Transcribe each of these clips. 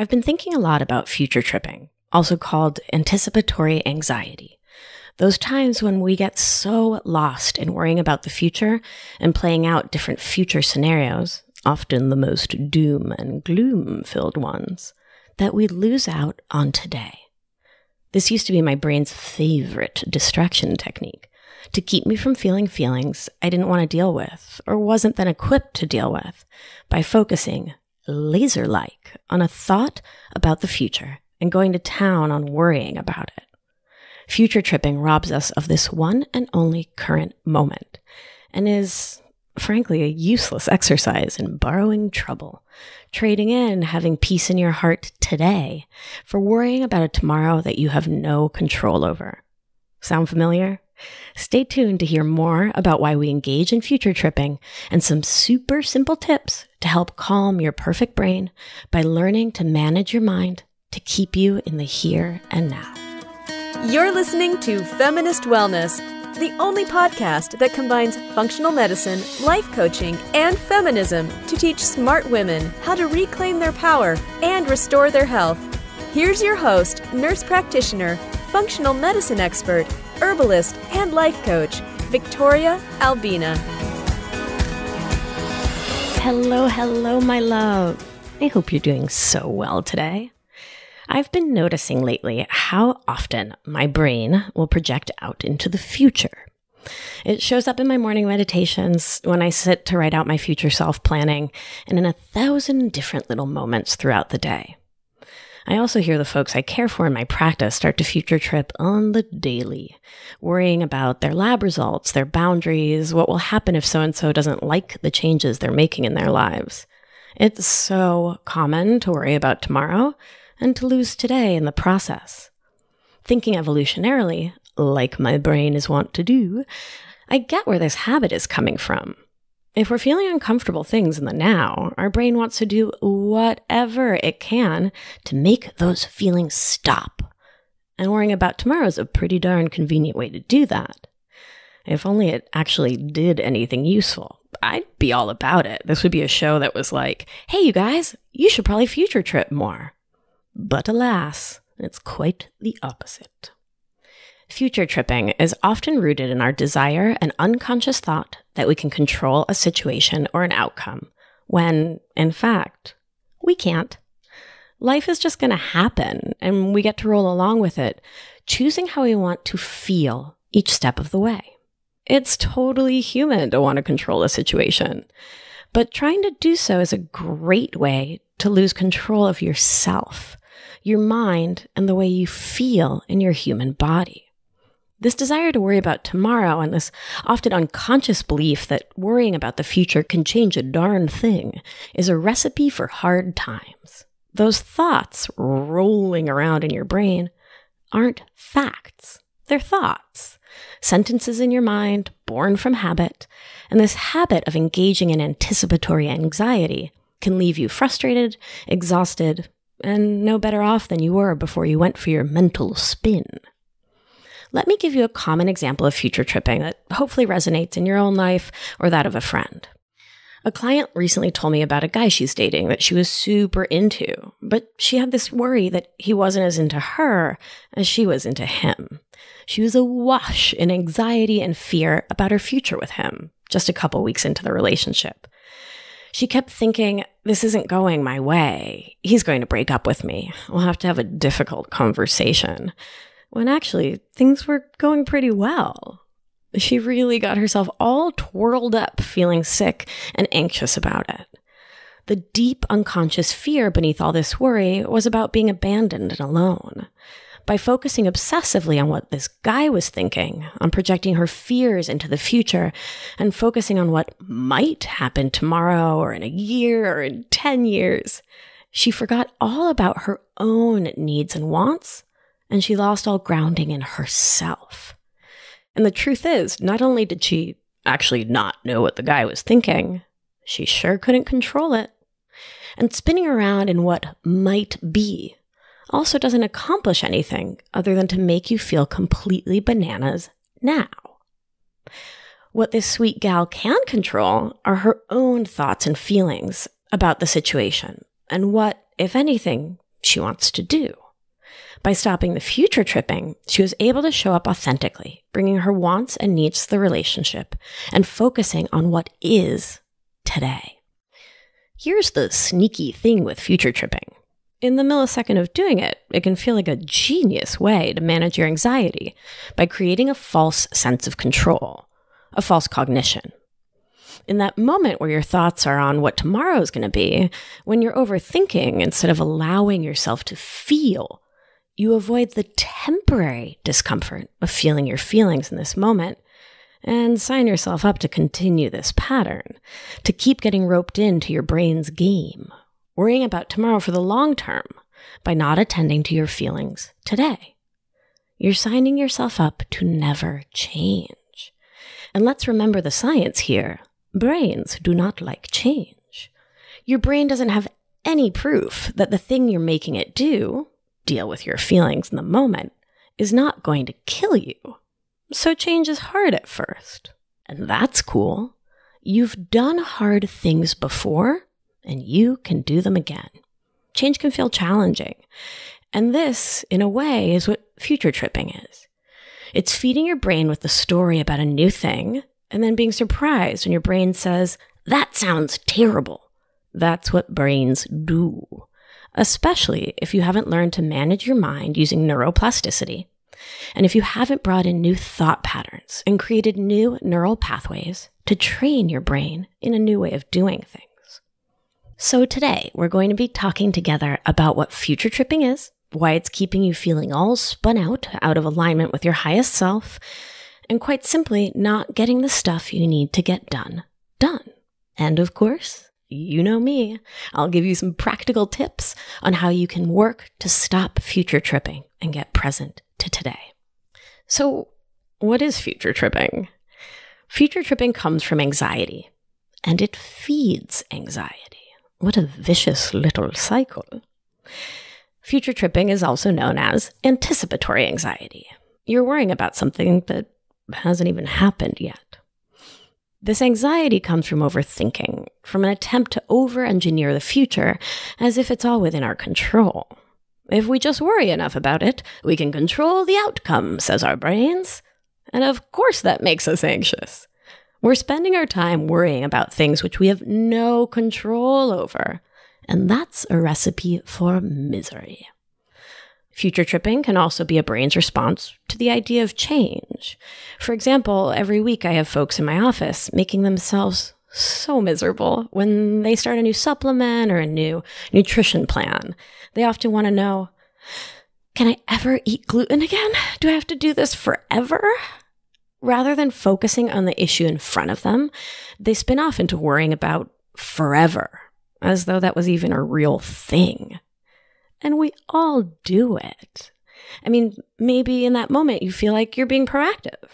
I've been thinking a lot about future tripping, also called anticipatory anxiety. Those times when we get so lost in worrying about the future and playing out different future scenarios, often the most doom and gloom-filled ones, that we lose out on today. This used to be my brain's favorite distraction technique, to keep me from feeling feelings I didn't want to deal with or wasn't then equipped to deal with by focusing laser-like on a thought about the future and going to town on worrying about it. Future tripping robs us of this one and only current moment and is, frankly, a useless exercise in borrowing trouble, trading in having peace in your heart today for worrying about a tomorrow that you have no control over. Sound familiar? Stay tuned to hear more about why we engage in future tripping and some super simple tips to help calm your perfect brain by learning to manage your mind to keep you in the here and now. You're listening to Feminist Wellness, the only podcast that combines functional medicine, life coaching, and feminism to teach smart women how to reclaim their power and restore their health. Here's your host, nurse practitioner, functional medicine expert, herbalist, and life coach, Victoria Albina. Hello, my love. I hope you're doing so well today. I've been noticing lately how often my brain will project out into the future. It shows up in my morning meditations, when I sit to write out my future self-planning, and in 1,000 different little moments throughout the day. I also hear the folks I care for in my practice start to future trip on the daily, worrying about their lab results, their boundaries, what will happen if so-and-so doesn't like the changes they're making in their lives. It's so common to worry about tomorrow and to lose today in the process. Thinking evolutionarily, like my brain is wont to do, I get where this habit is coming from. If we're feeling uncomfortable things in the now, our brain wants to do whatever it can to make those feelings stop. And worrying about tomorrow is a pretty darn convenient way to do that. If only it actually did anything useful, I'd be all about it. This would be a show that was like, hey, you guys, you should probably future trip more. But alas, it's quite the opposite. Future tripping is often rooted in our desire and unconscious thought that we can control a situation or an outcome, when, in fact, we can't. Life is just going to happen, and we get to roll along with it, choosing how we want to feel each step of the way. It's totally human to want to control a situation, but trying to do so is a great way to lose control of yourself, your mind, and the way you feel in your human body. This desire to worry about tomorrow and this often unconscious belief that worrying about the future can change a darn thing is a recipe for hard times. Those thoughts rolling around in your brain aren't facts. They're thoughts. Sentences in your mind, born from habit, and this habit of engaging in anticipatory anxiety can leave you frustrated, exhausted, and no better off than you were before you went for your mental spin. Let me give you a common example of future tripping that hopefully resonates in your own life or that of a friend. A client recently told me about a guy she's dating that she was super into, but she had this worry that he wasn't as into her as she was into him. She was awash in anxiety and fear about her future with him, just a couple weeks into the relationship. She kept thinking, this isn't going my way. He's going to break up with me. We'll have to have a difficult conversation. When actually, things were going pretty well. She really got herself all twirled up, feeling sick and anxious about it. The deep unconscious fear beneath all this worry was about being abandoned and alone. By focusing obsessively on what this guy was thinking, on projecting her fears into the future, and focusing on what might happen tomorrow or in a year or in 10 years, she forgot all about her own needs and wants, and she lost all grounding in herself. And the truth is, not only did she actually not know what the guy was thinking, she sure couldn't control it. And spinning around in what might be also doesn't accomplish anything other than to make you feel completely bananas now. What this sweet gal can control are her own thoughts and feelings about the situation, and what, if anything, she wants to do. By stopping the future tripping, she was able to show up authentically, bringing her wants and needs to the relationship and focusing on what is today. Here's the sneaky thing with future tripping. In the millisecond of doing it, it can feel like a genius way to manage your anxiety by creating a false sense of control, a false cognition. In that moment where your thoughts are on what tomorrow is going to be, when you're overthinking instead of allowing yourself to feel, you avoid the temporary discomfort of feeling your feelings in this moment and sign yourself up to continue this pattern, to keep getting roped into your brain's game, worrying about tomorrow for the long term by not attending to your feelings today. You're signing yourself up to never change. And let's remember the science here. Brains do not like change. Your brain doesn't have any proof that the thing you're making it do, deal with your feelings in the moment, is not going to kill you. So change is hard at first. And that's cool. You've done hard things before, and you can do them again. Change can feel challenging. And this, in a way, is what future tripping is. It's feeding your brain with the story about a new thing, and then being surprised when your brain says, "That sounds terrible." That's what brains do. Especially if you haven't learned to manage your mind using neuroplasticity, and if you haven't brought in new thought patterns and created new neural pathways to train your brain in a new way of doing things. So today, we're going to be talking together about what future tripping is, why it's keeping you feeling all spun out of alignment with your highest self, and quite simply not getting the stuff you need to get done. And of course, you know me, I'll give you some practical tips on how you can work to stop future tripping and get present to today. So, what is future tripping? Future tripping comes from anxiety, and it feeds anxiety. What a vicious little cycle. Future tripping is also known as anticipatory anxiety. You're worrying about something that hasn't even happened yet. This anxiety comes from overthinking, from an attempt to over-engineer the future as if it's all within our control. If we just worry enough about it, we can control the outcome, says our brains. And of course that makes us anxious. We're spending our time worrying about things which we have no control over, and that's a recipe for misery. Future tripping can also be a brain's response to the idea of change. For example, every week I have folks in my office making themselves so miserable when they start a new supplement or a new nutrition plan. They often want to know, can I ever eat gluten again? Do I have to do this forever? Rather than focusing on the issue in front of them, they spin off into worrying about forever, as though that was even a real thing. And we all do it. I mean, maybe in that moment you feel like you're being proactive.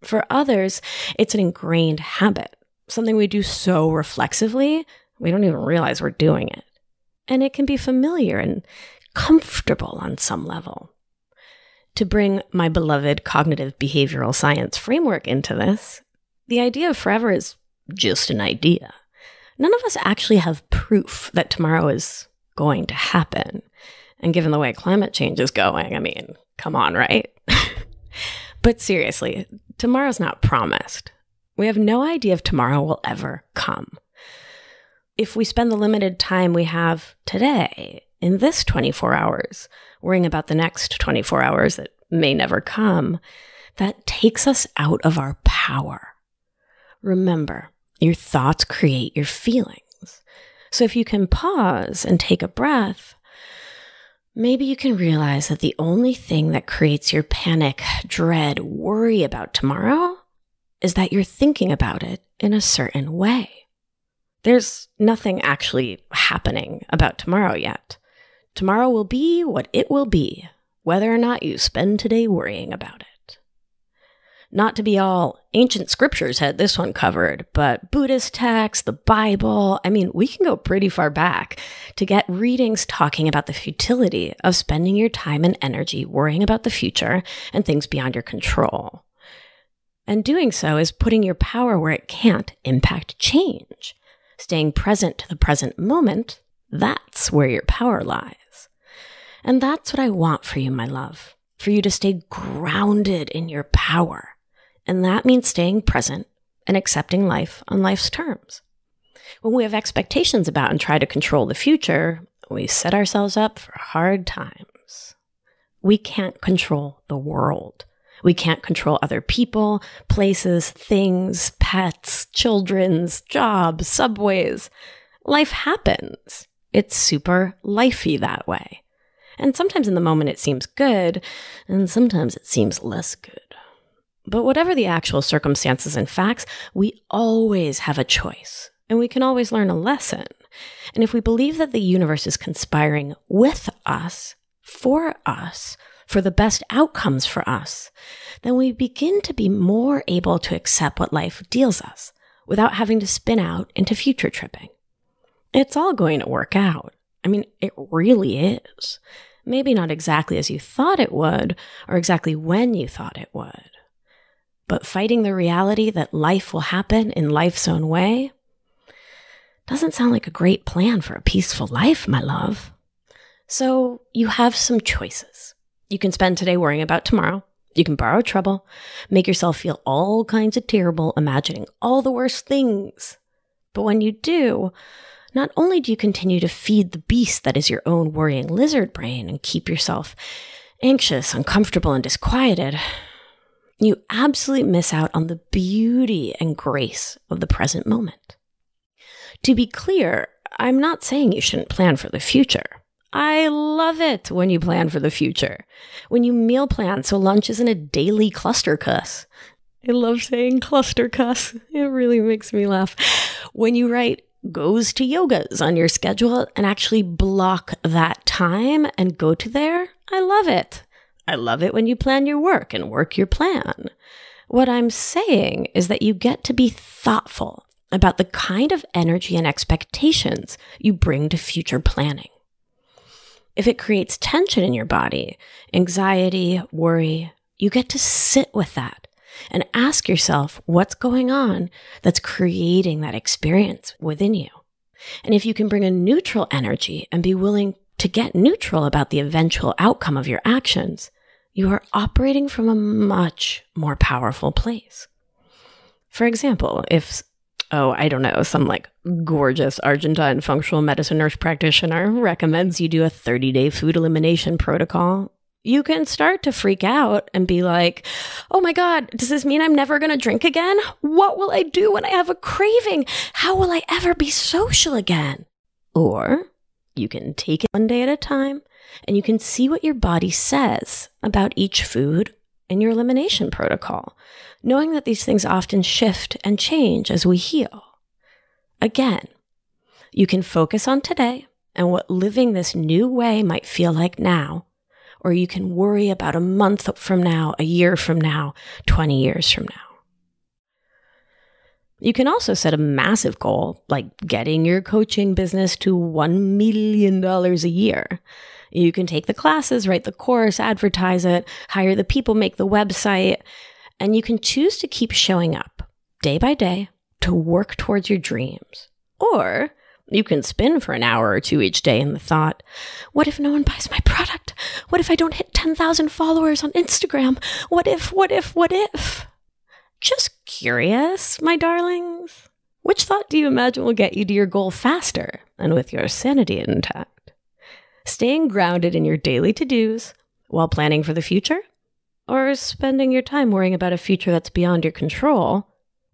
For others, it's an ingrained habit, something we do so reflexively, we don't even realize we're doing it. And it can be familiar and comfortable on some level. To bring my beloved cognitive behavioral science framework into this, the idea of forever is just an idea. None of us actually have proof that tomorrow is going to happen. And given the way climate change is going, I mean, come on, right? But seriously, tomorrow's not promised. We have no idea if tomorrow will ever come. If we spend the limited time we have today in this 24 hours worrying about the next 24 hours that may never come, that takes us out of our power. Remember, your thoughts create your feelings. So if you can pause and take a breath, maybe you can realize that the only thing that creates your panic, dread, worry about tomorrow is that you're thinking about it in a certain way. There's nothing actually happening about tomorrow yet. Tomorrow will be what it will be, whether or not you spend today worrying about it. Not to be all ancient scriptures had this one covered, but Buddhist texts, the Bible, I mean, we can go pretty far back to get readings talking about the futility of spending your time and energy worrying about the future and things beyond your control. And doing so is putting your power where it can't impact change. Staying present to the present moment, that's where your power lies. And that's what I want for you, my love, for you to stay grounded in your power. And that means staying present and accepting life on life's terms. When we have expectations about and try to control the future, we set ourselves up for hard times. We can't control the world. We can't control other people, places, things, pets, children's, jobs, subways. Life happens. It's super lifey that way. And sometimes in the moment it seems good, and sometimes it seems less good. But whatever the actual circumstances and facts, we always have a choice, and we can always learn a lesson. And if we believe that the universe is conspiring with us, for the best outcomes for us, then we begin to be more able to accept what life deals us without having to spin out into future tripping. It's all going to work out. I mean, it really is. Maybe not exactly as you thought it would, or exactly when you thought it would. But fighting the reality that life will happen in life's own way doesn't sound like a great plan for a peaceful life, my love. So you have some choices. You can spend today worrying about tomorrow. You can borrow trouble, make yourself feel all kinds of terrible, imagining all the worst things. But when you do, not only do you continue to feed the beast that is your own worrying lizard brain and keep yourself anxious, uncomfortable, and disquieted, you absolutely miss out on the beauty and grace of the present moment. To be clear, I'm not saying you shouldn't plan for the future. I love it when you plan for the future. When you meal plan so lunch isn't a daily cluster cuss. I love saying cluster cuss. It really makes me laugh. When you write goes to yogas on your schedule and actually block that time and go to there, I love it. I love it when you plan your work and work your plan. What I'm saying is that you get to be thoughtful about the kind of energy and expectations you bring to future planning. If it creates tension in your body, anxiety, worry, you get to sit with that and ask yourself what's going on that's creating that experience within you. And if you can bring a neutral energy and be willing to get neutral about the eventual outcome of your actions, you are operating from a much more powerful place. For example, if some gorgeous Argentine functional medicine nurse practitioner recommends you do a 30-day food elimination protocol, you can start to freak out and be like, oh my God, does this mean I'm never going to drink again? What will I do when I have a craving? How will I ever be social again? Or you can take it one day at a time and you can see what your body says about each food in your elimination protocol, knowing that these things often shift and change as we heal. Again, you can focus on today and what living this new way might feel like now, or you can worry about a month from now, a year from now, 20 years from now. You can also set a massive goal, like getting your coaching business to $1 million a year. You can take the classes, write the course, advertise it, hire the people, make the website, and you can choose to keep showing up day by day to work towards your dreams. Or you can spin for an hour or two each day in the thought, what if no one buys my product? What if I don't hit 10,000 followers on Instagram? What if? Just curious, my darlings. Which thought do you imagine will get you to your goal faster and with your sanity intact? Staying grounded in your daily to-dos while planning for the future? Or spending your time worrying about a future that's beyond your control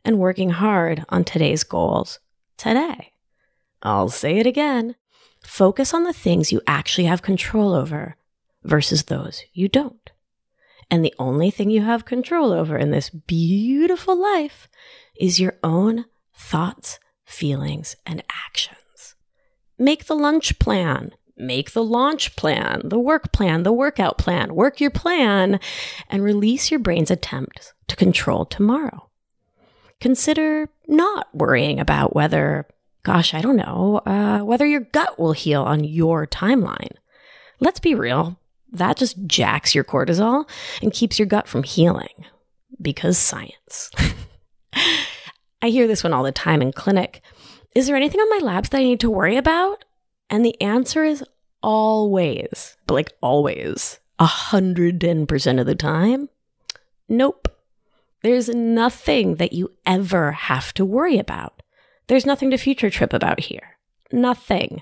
and working hard on today's goals today? I'll say it again. Focus on the things you actually have control over versus those you don't. And the only thing you have control over in this beautiful life is your own thoughts, feelings, and actions. Make the lunch plan. Make the launch plan, the work plan, the workout plan. Work your plan and release your brain's attempts to control tomorrow. Consider not worrying about whether your gut will heal on your timeline. Let's be real. That just jacks your cortisol and keeps your gut from healing. Because science. I hear this one all the time in clinic. Is there anything on my labs that I need to worry about? And the answer is always, but like always, 110% of the time, nope. There's nothing that you ever have to worry about. There's nothing to future trip about here. Nothing.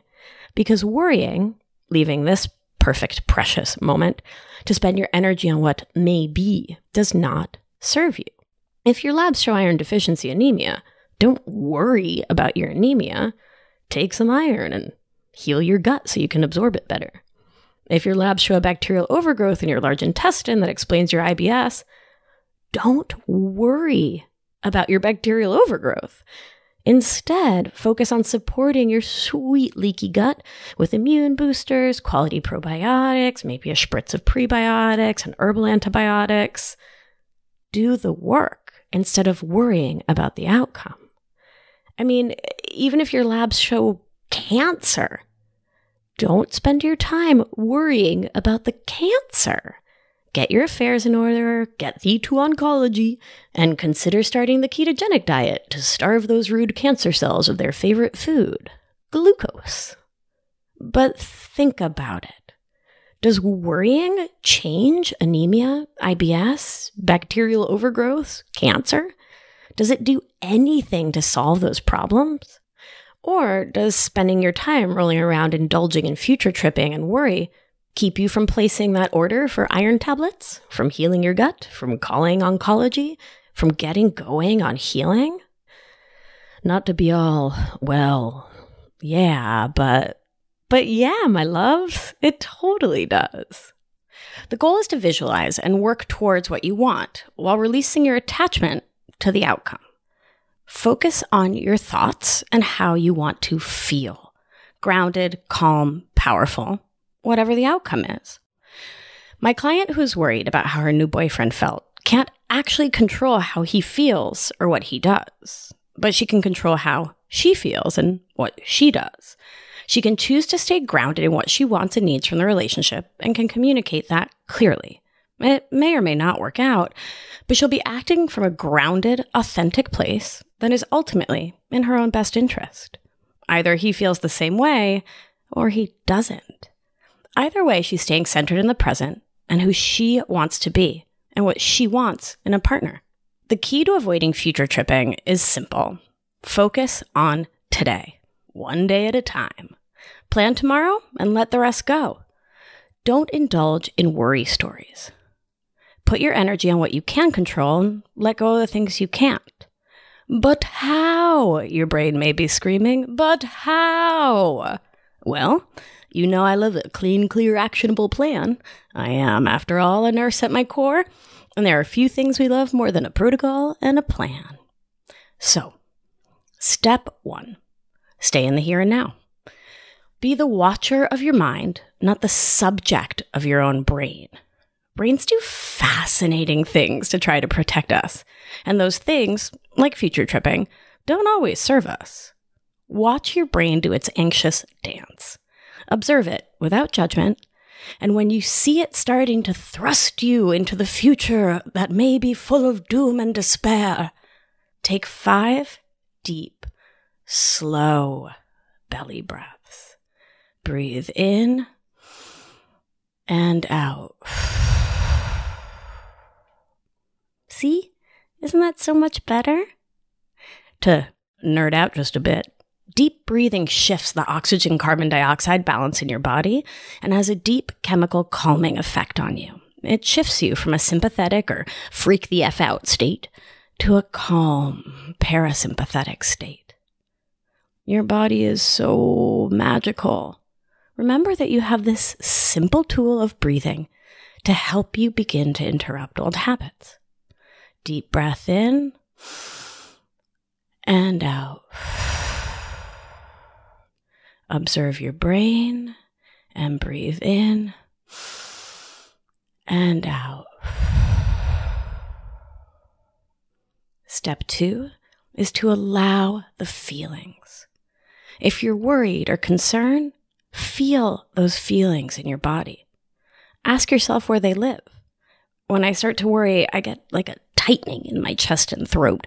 Because worrying, leaving this perfect, precious moment to spend your energy on what may be, does not serve you. If your labs show iron deficiency anemia, don't worry about your anemia. Take some iron and heal your gut so you can absorb it better. If your labs show a bacterial overgrowth in your large intestine that explains your IBS, don't worry about your bacterial overgrowth. Instead, focus on supporting your sweet leaky gut with immune boosters, quality probiotics, maybe a spritz of prebiotics and herbal antibiotics. Do the work instead of worrying about the outcome. I mean, even if your labs show cancer, don't spend your time worrying about the cancer. Get your affairs in order, get thee to oncology, and consider starting the ketogenic diet to starve those rude cancer cells of their favorite food, glucose. But think about it. Does worrying change anemia, IBS, bacterial overgrowth, cancer? Does it do anything to solve those problems? Or does spending your time rolling around indulging in future tripping and worry keep you from placing that order for iron tablets, from healing your gut, from calling oncology, from getting going on healing? Not to be all, well, yeah, but yeah, my loves, it totally does. The goal is to visualize and work towards what you want while releasing your attachment to the outcome. Focus on your thoughts and how you want to feel. Grounded, calm, powerful, whatever the outcome is. My client who's worried about how her new boyfriend felt can't actually control how he feels or what he does, but she can control how she feels and what she does. She can choose to stay grounded in what she wants and needs from the relationship and can communicate that clearly. It may or may not work out, but she'll be acting from a grounded, authentic place that is ultimately in her own best interest. Either he feels the same way or he doesn't. Either way, she's staying centered in the present and who she wants to be and what she wants in a partner. The key to avoiding future tripping is simple. Focus on today, one day at a time. Plan tomorrow and let the rest go. Don't indulge in worry stories. Put your energy on what you can control and let go of the things you can't. But how? Your brain may be screaming, but how? Well, you know I love a clean, clear, actionable plan. I am, after all, a nurse at my core, and there are few things we love more than a protocol and a plan. So, step 1, stay in the here and now. Be the watcher of your mind, not the subject of your own brain. Brains do fascinating things to try to protect us, and those things, like future tripping, don't always serve us. Watch your brain do its anxious dance. Observe it without judgment, and when you see it starting to thrust you into the future that may be full of doom and despair, take 5 deep, slow belly breaths. Breathe in and out. See? Isn't that so much better? To nerd out just a bit, deep breathing shifts the oxygen-carbon dioxide balance in your body and has a deep chemical calming effect on you. It shifts you from a sympathetic or freak the F out state to a calm, parasympathetic state. Your body is so magical. Remember that you have this simple tool of breathing to help you begin to interrupt old habits. Deep breath in and out. Observe your brain and breathe in and out. Step 2 is to allow the feelings. If you're worried or concerned, feel those feelings in your body. Ask yourself where they live. When I start to worry, I get like a tightening in my chest and throat.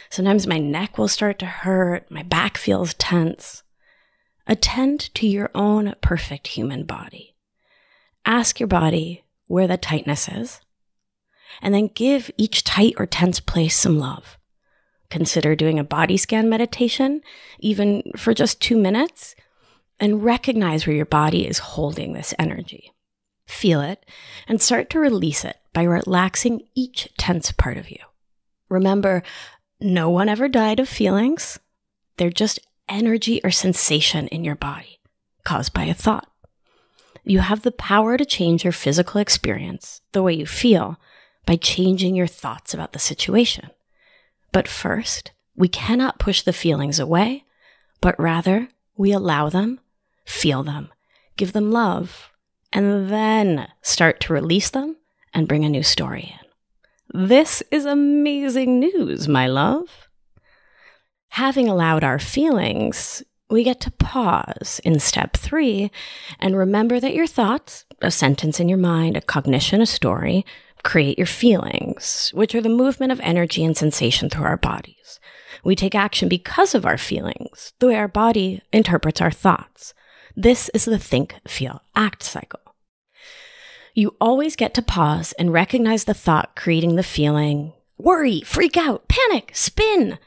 Sometimes my neck will start to hurt. My back feels tense. Attend to your own perfect human body. Ask your body where the tightness is, and then give each tight or tense place some love. Consider doing a body scan meditation, even for just 2 minutes, and recognize where your body is holding this energy. Feel it and start to release it by relaxing each tense part of you. Remember, no one ever died of feelings. They're just energy or sensation in your body caused by a thought. You have the power to change your physical experience, the way you feel, by changing your thoughts about the situation. But first, we cannot push the feelings away, but rather we allow them, feel them, give them love, and then start to release them and bring a new story in. This is amazing news, my love. Having allowed our feelings, we get to pause in step 3 and remember that your thoughts, a sentence in your mind, a cognition, a story, create your feelings, which are the movement of energy and sensation through our bodies. We take action because of our feelings, the way our body interprets our thoughts. This is the think, feel, act cycle. You always get to pause and recognize the thought creating the feeling, worry, freak out, panic, spin.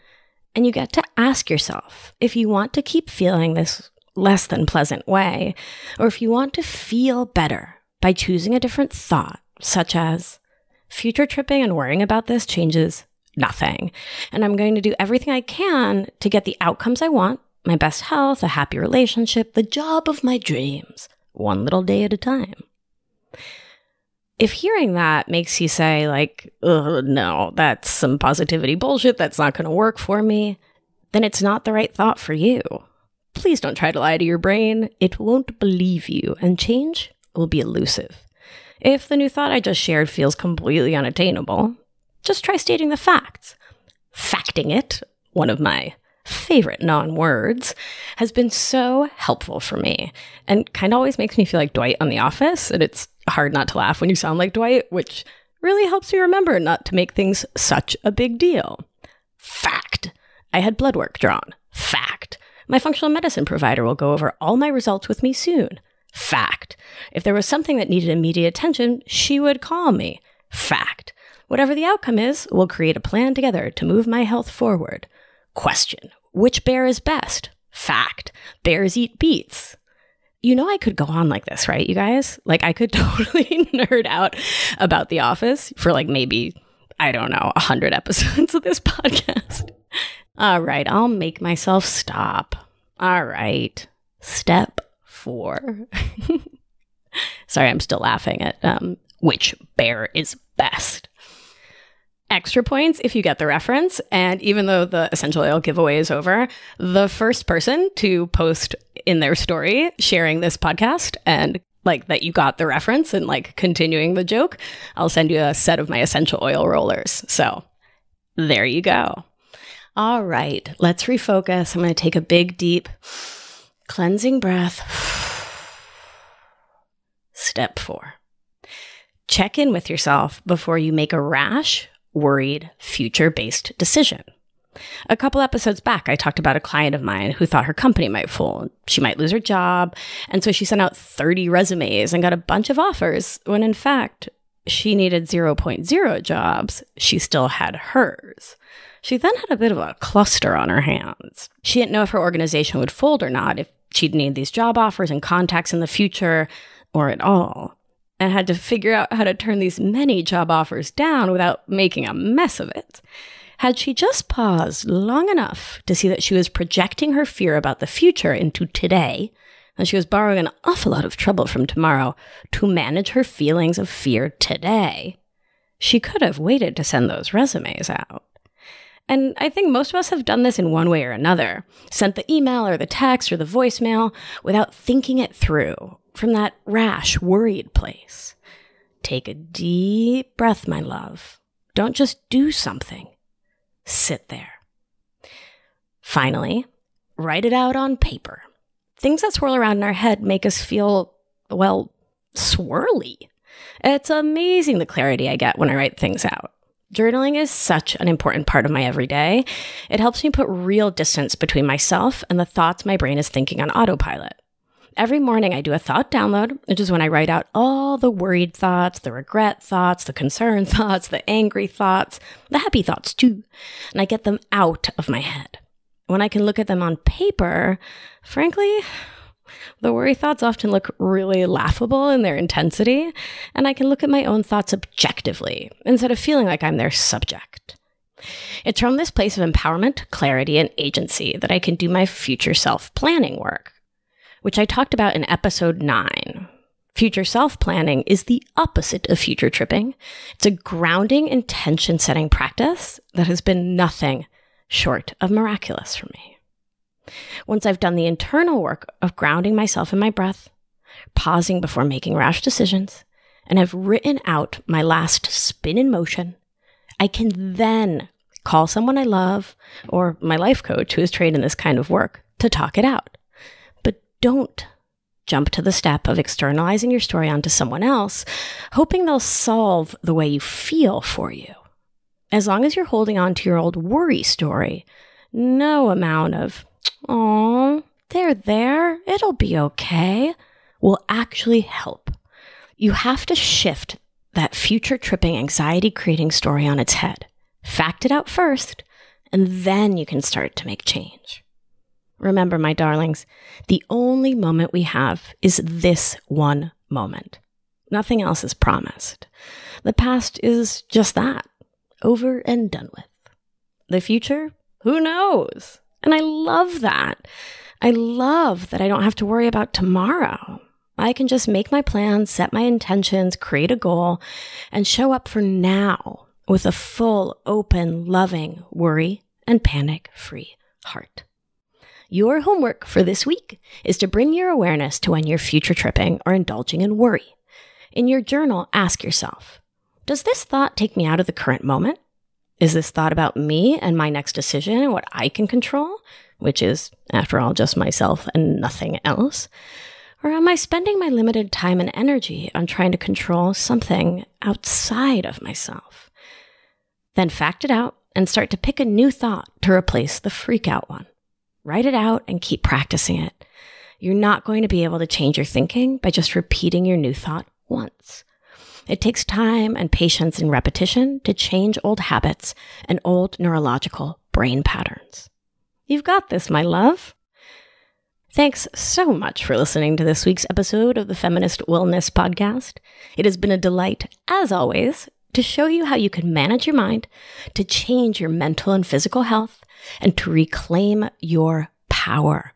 And you get to ask yourself if you want to keep feeling this less than pleasant way, or if you want to feel better by choosing a different thought, such as, future tripping and worrying about this changes nothing. And I'm going to do everything I can to get the outcomes I want, my best health, a happy relationship, the job of my dreams, one little day at a time. If hearing that makes you say, like, oh, no, that's some positivity bullshit, that's not going to work for me, then it's not the right thought for you. Please don't try to lie to your brain. It won't believe you, and change will be elusive. If the new thought I just shared feels completely unattainable, just try stating the facts. Facting it, one of my favorite non-words, has been so helpful for me and kind of always makes me feel like Dwight on The Office, and it's hard not to laugh when you sound like Dwight, which really helps me remember not to make things such a big deal. Fact. I had blood work drawn. Fact. My functional medicine provider will go over all my results with me soon. Fact. If there was something that needed immediate attention, she would call me. Fact. Whatever the outcome is, we'll create a plan together to move my health forward. Question. Which bear is best? Fact. Bears eat beets. You know I could go on like this, right, you guys? Like, I could totally nerd out about The Office for like maybe, I don't know, 100 episodes of this podcast. All right, I'll make myself stop. All right. Step 4. Sorry, I'm still laughing at which bear is best. Extra points if you get the reference. And even though the essential oil giveaway is over, the first person to post in their story sharing this podcast and like that you got the reference and like continuing the joke, I'll send you a set of my essential oil rollers. So there you go. All right, let's refocus. I'm going to take a big, deep cleansing breath. Step 4. Check in with yourself before you make a rash, worried, future-based decision. A couple episodes back, I talked about a client of mine who thought her company might fold. She might lose her job. And so she sent out 30 resumes and got a bunch of offers when in fact, she needed 0.0 jobs. She still had hers. She then had a bit of a cluster on her hands. She didn't know if her organization would fold or not, if she'd need these job offers and contacts in the future or at all, and had to figure out how to turn these many job offers down without making a mess of it. Had she just paused long enough to see that she was projecting her fear about the future into today, and she was borrowing an awful lot of trouble from tomorrow to manage her feelings of fear today, she could have waited to send those resumes out. And I think most of us have done this in one way or another, sent the email or the text or the voicemail without thinking it through from that rash, worried place. Take a deep breath, my love. Don't just do something. Sit there. Finally, write it out on paper. Things that swirl around in our head make us feel, well, swirly. It's amazing the clarity I get when I write things out. Journaling is such an important part of my everyday. It helps me put real distance between myself and the thoughts my brain is thinking on autopilot. Every morning I do a thought download, which is when I write out all the worried thoughts, the regret thoughts, the concerned thoughts, the angry thoughts, the happy thoughts too, and I get them out of my head. When I can look at them on paper, frankly, the worry thoughts often look really laughable in their intensity, and I can look at my own thoughts objectively instead of feeling like I'm their subject. It's from this place of empowerment, clarity, and agency that I can do my future self-planning work, which I talked about in episode 9. Future self-planning is the opposite of future tripping. It's a grounding, intention-setting practice that has been nothing short of miraculous for me. Once I've done the internal work of grounding myself in my breath, pausing before making rash decisions, and have written out my last spin in motion, I can then call someone I love or my life coach who is trained in this kind of work to talk it out. But don't jump to the step of externalizing your story onto someone else, hoping they'll solve the way you feel for you. As long as you're holding on to your old worry story, no amount of, "Oh, they're there, it'll be okay," will actually help. You have to shift that future tripping, anxiety creating story on its head. Fact it out first, and then you can start to make change. Remember, my darlings, the only moment we have is this one moment. Nothing else is promised. The past is just that, over and done with. The future, who knows? And I love that. I love that I don't have to worry about tomorrow. I can just make my plans, set my intentions, create a goal, and show up for now with a full, open, loving, worry and panic-free heart. Your homework for this week is to bring your awareness to when you're future tripping or indulging in worry. In your journal, ask yourself, does this thought take me out of the current moment? Is this thought about me and my next decision and what I can control, which is, after all, just myself and nothing else? Or am I spending my limited time and energy on trying to control something outside of myself? Then fact it out and start to pick a new thought to replace the freak out one. Write it out and keep practicing it. You're not going to be able to change your thinking by just repeating your new thought once. It takes time and patience and repetition to change old habits and old neurological brain patterns. You've got this, my love. Thanks so much for listening to this week's episode of the Feminist Wellness podcast. It has been a delight, as always, to show you how you can manage your mind, to change your mental and physical health, and to reclaim your power.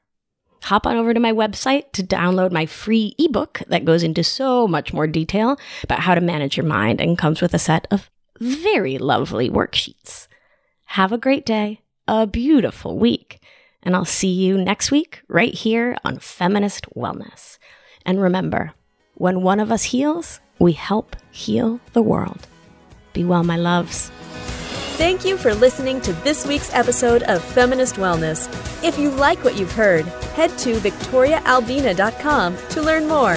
Hop on over to my website to download my free ebook that goes into so much more detail about how to manage your mind and comes with a set of very lovely worksheets. Have a great day, a beautiful week, and I'll see you next week right here on Feminist Wellness. And remember, when one of us heals, we help heal the world. Be well, my loves. Thank you for listening to this week's episode of Feminist Wellness. If you like what you've heard, head to victoriaalbina.com to learn more.